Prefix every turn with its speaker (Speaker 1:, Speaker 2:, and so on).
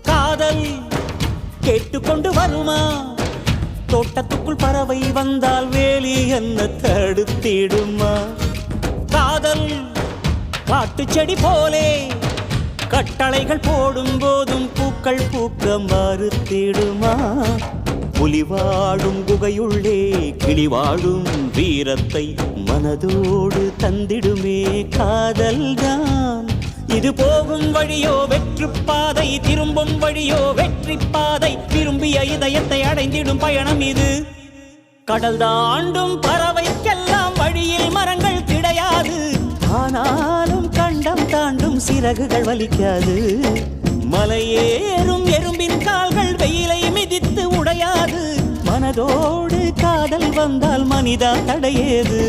Speaker 1: காதல் கேட்டுக்கொண்டு வருமா? தோட்டத்துக்குள் பறவை வந்தால் வேலி என்ன தடுத்திடுமா? காதல் காட்டு செடி போலே கட்டளைகள் போடும் போதும் பூக்கள் பூக்க மறுத்திடுமா? புலி வாழும் குகையுள்ளே கிளி வாழும் வீரத்தை மனதோடு தந்திடுமே காதல்தான். இது போகும் வழியோ வெற்று பாதை, திரும்பும் வழியோ வெற்றி பாதை, விரும்பிய இதயத்தை அடைந்திடும் பயணம் இது. கடல் தாண்டும் பறவைக்கெல்லாம் வழியில் மரங்கள் கிடையாது, ஆனாலும் கண்டம் தாண்டும் சிறகுகள் வலிக்காது. மலையேறும் எறும்பின் கால்கள் வெயிலை மிதித்து உடையாது, மனதோடு காதல் வந்தால் மனிதா தடையேது.